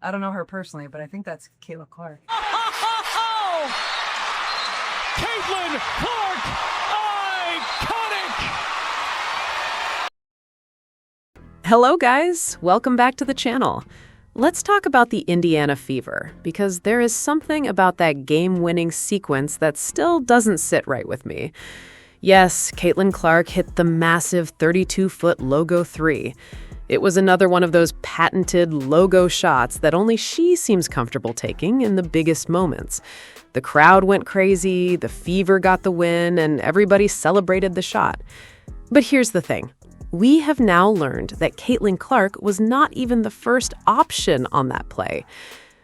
I don't know her personally, but I think that's Kayla Clark. Caitlin Clark, iconic! Hello guys, welcome back to the channel. Let's talk about the Indiana Fever, because there is something about that game-winning sequence that still doesn't sit right with me. Yes, Caitlin Clark hit the massive 32-foot logo three. It was another one of those patented logo shots that only she seems comfortable taking in the biggest moments. The crowd went crazy, the Fever got the win, and everybody celebrated the shot. But here's the thing. We have now learned that Caitlin Clark was not even the first option on that play.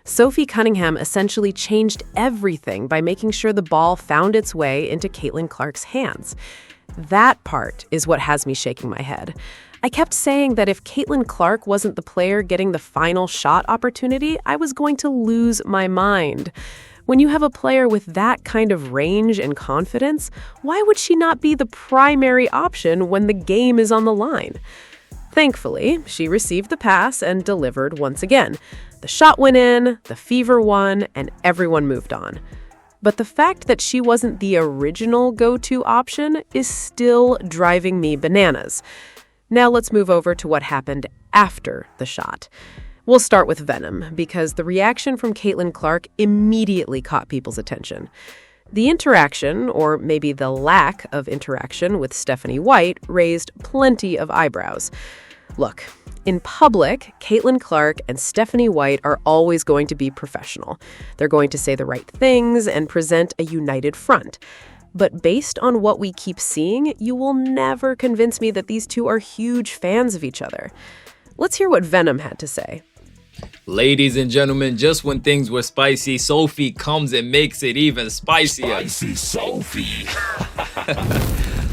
Sophie Cunningham essentially changed everything by making sure the ball found its way into Caitlin Clark's hands. That part is what has me shaking my head. I kept saying that if Caitlin Clark wasn't the player getting the final shot opportunity, I was going to lose my mind. When you have a player with that kind of range and confidence, why would she not be the primary option when the game is on the line? Thankfully, she received the pass and delivered once again. The shot went in, the Fever won, and everyone moved on. But the fact that she wasn't the original go-to option is still driving me bananas. Now let's move over to what happened after the shot. We'll start with Venom, because the reaction from Caitlin Clark immediately caught people's attention. The interaction, or maybe the lack of interaction with Stephanie White, raised plenty of eyebrows. Look, in public, Caitlin Clark and Stephanie White are always going to be professional. They're going to say the right things and present a united front. But based on what we keep seeing, you will never convince me that these two are huge fans of each other. Let's hear what Venom had to say. Ladies and gentlemen, just when things were spicy, Sophie comes and makes it even spicier. Spicy Sophie.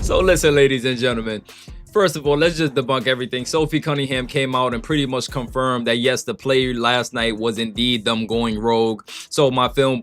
So listen, ladies and gentlemen. First of all, let's just debunk everything. Sophie Cunningham came out and pretty much confirmed that yes, the play last night was indeed them going rogue. So my film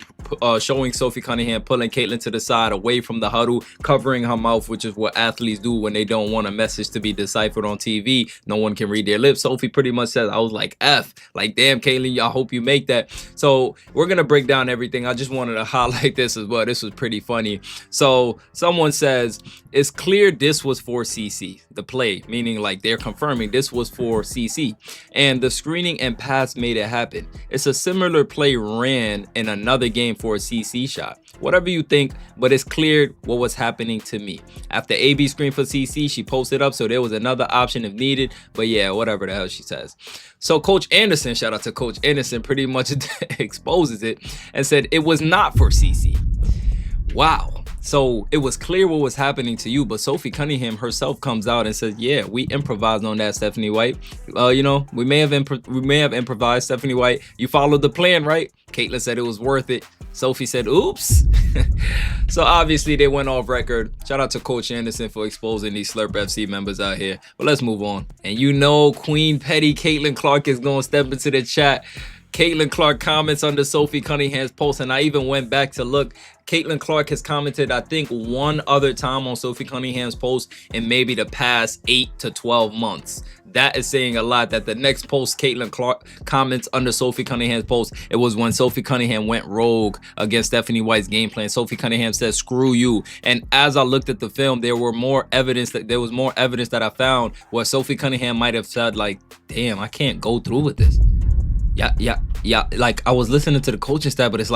showing Sophie Cunningham pulling Caitlin to the side away from the huddle, covering her mouth, which is what athletes do when they don't want a message to be deciphered on TV. No one can read their lips. Sophie pretty much says, I was like, F, like, damn, Caitlin, I hope you make that. So we're going to break down everything. I just wanted to highlight this as well. This was pretty funny. So someone says, it's clear this was for CC. The play, meaning like they're confirming this was for CC, and the screening and pass made it happen. It's a similar play ran in another game for a CC shot. Whatever you think, but it's clear what was happening to me. After AB screened for CC, she posted up, so there was another option if needed, but yeah, whatever the hell she says. So Coach Anderson, shout out to Coach Anderson, pretty much exposes it and said it was not for CC. Wow. So it was clear what was happening to you, but Sophie Cunningham herself comes out and says, yeah, we improvised on that, Stephanie White. We may have improvised, Stephanie White. You followed the plan, right? Caitlin said it was worth it. Sophie said, oops. So obviously they went off record. Shout out to Coach Anderson for exposing these Slurp FC members out here. But let's move on. And you know Queen Petty Caitlin Clark is going to step into the chat. Caitlin Clark comments under Sophie Cunningham's post, and I even went back to look. Caitlin Clark has commented, I think, one other time on Sophie Cunningham's post in maybe the past 8 to 12 months. That is saying a lot, that the next post Caitlin Clark comments under Sophie Cunningham's post, it was when Sophie Cunningham went rogue against Stephanie White's game plan. Sophie Cunningham said, screw you. And as I looked at the film, there was more evidence that I found where Sophie Cunningham might have said, like, damn, I can't go through with this. Yeah. Like, I was listening to the coaching staff, but it's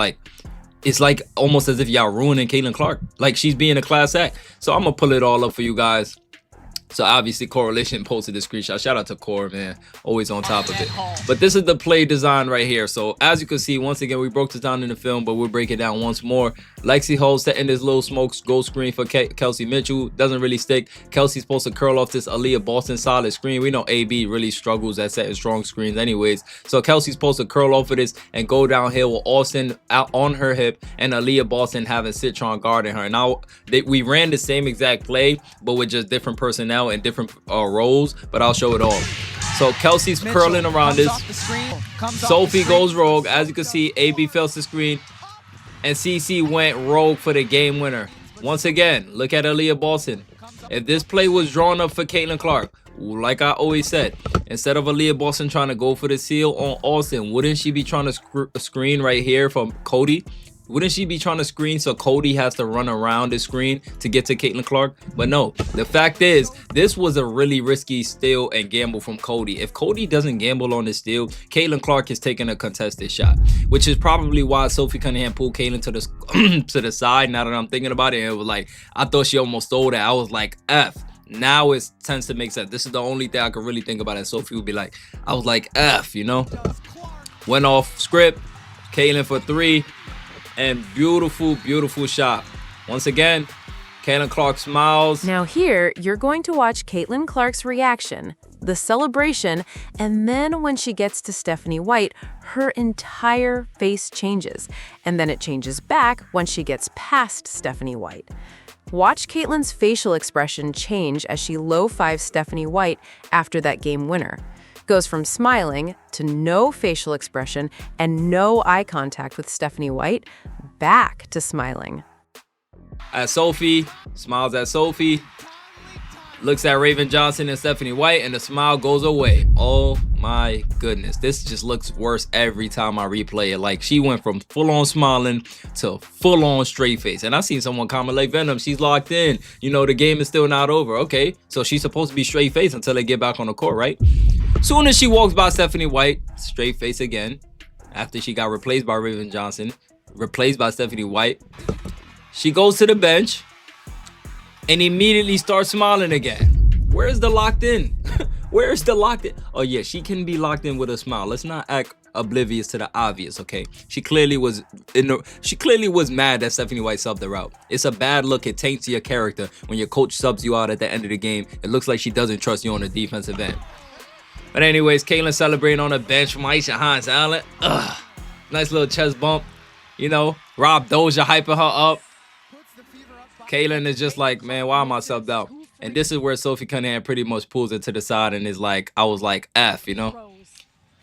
like almost as if y'all ruining Caitlin Clark. Like, she's being a class act. So I'm gonna pull it all up for you guys. So obviously Correlation posted the screenshot. Shout out to Core, man. Always on top of it. But this is the play design right here. So as you can see, once again, we broke this down in the film, but we'll break it down once more. Lexi Hull setting this little smoke goal screen for Kelsey Mitchell. Doesn't really stick. Kelsey's supposed to curl off this Aaliyah Boston solid screen. We know AB really struggles at setting strong screens anyways. So Kelsey's supposed to curl off of this and go downhill with Austin out on her hip and Aaliyah Boston having Citron guarding her. Now, we ran the same exact play, but with just different personnel and different roles, but I'll show it all. So Kelsey's curling around this. Sophie goes rogue. As you can see, AB fails the screen, and CC went rogue for the game winner. Once again, look at Aaliyah Boston. If this play was drawn up for Caitlin Clark, like I always said, instead of Aaliyah Boston trying to go for the seal on Austin, wouldn't she be trying to screen right here from Cody? Wouldn't she be trying to screen so Cody has to run around the screen to get to Caitlin Clark? But no, the fact is, this was a really risky steal and gamble from Cody. If Cody doesn't gamble on this steal, Caitlin Clark is taking a contested shot, which is probably why Sophie Cunningham pulled Caitlin to the to the side. Now that I'm thinking about it, it was like, I thought she almost stole that. I was like, F. Now it tends to make sense. This is the only thing I could really think about, and Sophie would be like, I was like, F, you know? Went off script, Caitlin for 3. And beautiful, beautiful shot. Once again, Caitlin Clark smiles. Now here, you're going to watch Caitlin Clark's reaction, the celebration, and then when she gets to Stephanie White, her entire face changes. And then it changes back when she gets past Stephanie White. Watch Caitlin's facial expression change as she low-fives Stephanie White after that game winner. Goes from smiling to no facial expression and no eye contact with Stephanie White, back to smiling. At Sophie, smiles at Sophie, looks at Raven Johnson and Stephanie White, and the smile goes away. Oh my goodness, this just looks worse every time I replay it. Like, she went from full-on smiling to full-on straight face. And I seen someone comment like, Venom, she's locked in. You know, the game is still not over. Okay, so she's supposed to be straight face until they get back on the court, right? Soon as she walks by Stephanie White, straight face again. After she got replaced by Raven Johnson, replaced by Stephanie White, she goes to the bench and immediately starts smiling again. Where's the locked in? Where's the locked in? Oh yeah, she can be locked in with a smile. Let's not act oblivious to the obvious, okay? She clearly was mad that Stephanie White subbed her out. It's a bad look. It taints your character when your coach subs you out at the end of the game. It looks like she doesn't trust you on the defensive end. But anyways, Caitlin celebrating on the bench from Aisha Hans Allen. Nice little chest bump. You know, Rob Dozier hyping her up. Caitlin is just like, man, why am I subbed out? And this is where Sophie Cunningham pretty much pulls it to the side and is like, I was like, F, you know?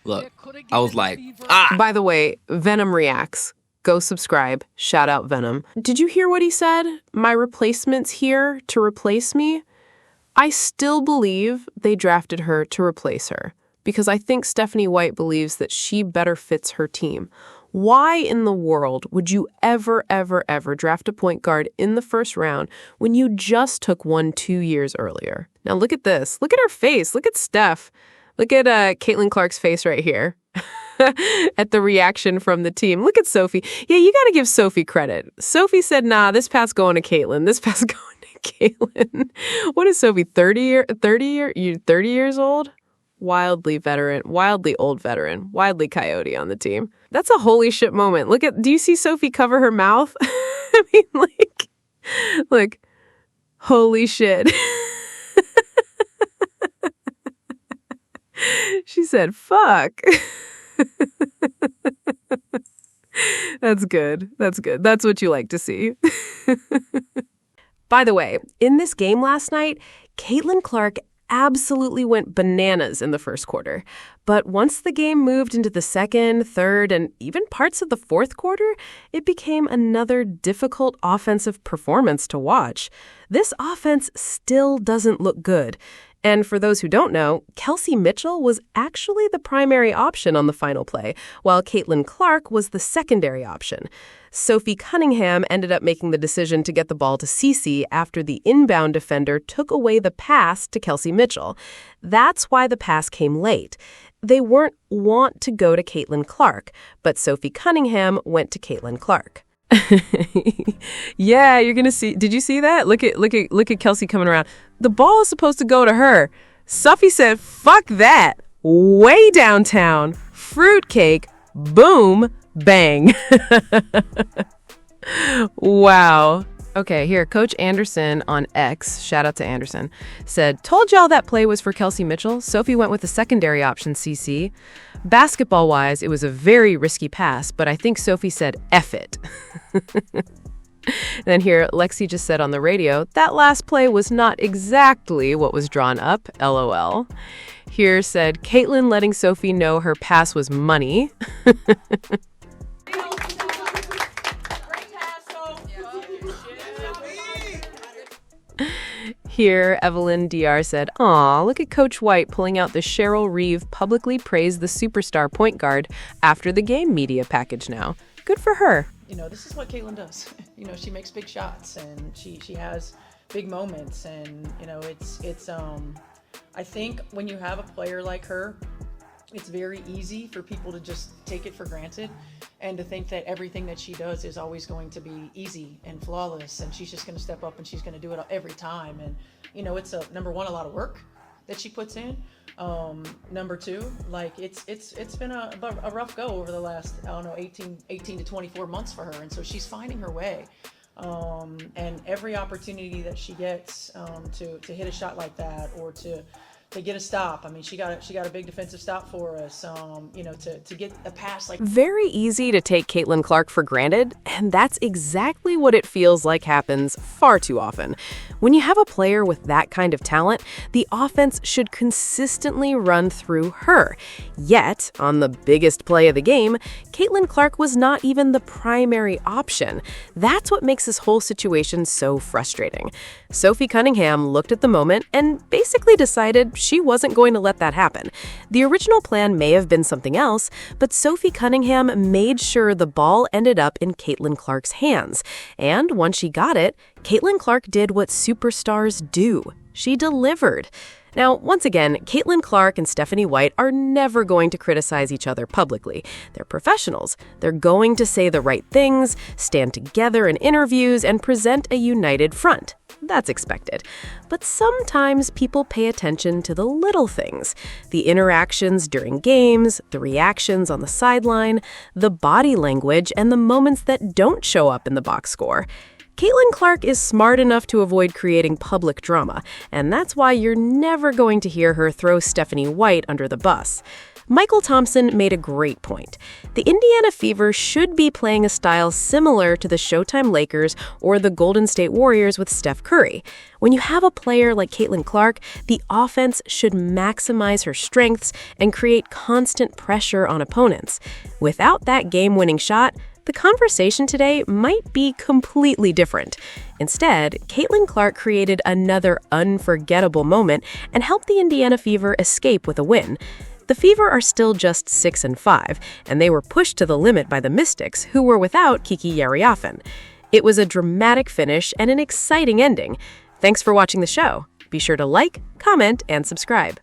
Look, I was like, ah! By the way, Venom reacts. Go subscribe. Shout out Venom. Did you hear what he said? My replacement's here to replace me? I still believe they drafted her to replace her because I think Stephanie White believes that she better fits her team. Why in the world would you ever draft a point guard in the first round when you just took one 2 years earlier? Now look at this. Look at her face. Look at Steph. Look at Caitlin Clark's face right here at the reaction from the team. Look at Sophie. Yeah, you got to give Sophie credit. Sophie said, nah, this pass going to Caitlin. This pass going to Caitlin. What is Sophie, 30 years old? Wildly veteran, wildly old veteran, wildly coyote on the team. That's a holy shit moment. Do you see Sophie cover her mouth? I mean, look, holy shit. She said, fuck. That's good. That's good. That's what you like to see. By the way, in this game last night, Caitlin Clark absolutely went bananas in the first quarter. But once the game moved into the second, third, and even parts of the fourth quarter, it became another difficult offensive performance to watch. This offense still doesn't look good. And for those who don't know, Kelsey Mitchell was actually the primary option on the final play, while Caitlin Clark was the secondary option. Sophie Cunningham ended up making the decision to get the ball to Cece after the inbound defender took away the pass to Kelsey Mitchell. That's why the pass came late. They weren't want to go to Caitlin Clark, but Sophie Cunningham went to Caitlin Clark. Yeah, you're gonna see. Did you see that? Look at Kelsey coming around. The ball is supposed to go to her. Sophie said, "Fuck that." Way downtown, fruitcake, boom, bang. Wow. Okay, here, Coach Anderson on X, shout out to Anderson, said, told y'all that play was for Kelsey Mitchell. Sophie went with the secondary option, CC. Basketball-wise, it was a very risky pass, but I think Sophie said, F it. And then here, Lexi just said on the radio, that last play was not exactly what was drawn up, LOL. Here said, Caitlin letting Sophie know her pass was money. Here, Evelyn DR said, "Aw, look at Coach White pulling out the Cheryl Reeve publicly praised the superstar point guard after the game media package now. Good for her." You know, this is what Caitlin does. You know, she makes big shots and she has big moments, and you know, it's I think when you have a player like her, it's very easy for people to just take it for granted and to think that everything that she does is always going to be easy and flawless, and she's just going to step up and she's going to do it every time. And you know, it's number one, a lot of work that she puts in. Number two, like it's been a rough go over the last, I don't know, 18 to 24 months for her, and so she's finding her way. And every opportunity that she gets to hit a shot like that, or to get a stop. I mean, she got a big defensive stop for us, you know, to get a pass like... Very easy to take Caitlin Clark for granted, and that's exactly what it feels like happens far too often. When you have a player with that kind of talent, the offense should consistently run through her. Yet, on the biggest play of the game, Caitlin Clark was not even the primary option. That's what makes this whole situation so frustrating. Sophie Cunningham looked at the moment and basically decided she wasn't going to let that happen. The original plan may have been something else, but Sophie Cunningham made sure the ball ended up in Caitlin Clark's hands. And once she got it, Caitlin Clark did what superstars do. She delivered. Now, once again, Caitlin Clark and Stephanie White are never going to criticize each other publicly. They're professionals. They're going to say the right things, stand together in interviews, and present a united front. That's expected. But sometimes people pay attention to the little things. The interactions during games, the reactions on the sideline, the body language, and the moments that don't show up in the box score. Caitlin Clark is smart enough to avoid creating public drama, and that's why you're never going to hear her throw Stephanie White under the bus. Michael Thompson made a great point. The Indiana Fever should be playing a style similar to the Showtime Lakers or the Golden State Warriors with Steph Curry. When you have a player like Caitlin Clark, the offense should maximize her strengths and create constant pressure on opponents. Without that game-winning shot, the conversation today might be completely different. Instead, Caitlin Clark created another unforgettable moment and helped the Indiana Fever escape with a win. The Fever are still just 6-5, and they were pushed to the limit by the Mystics, who were without Kiki Yariafen. It was a dramatic finish and an exciting ending. Thanks for watching the show. Be sure to like, comment, and subscribe.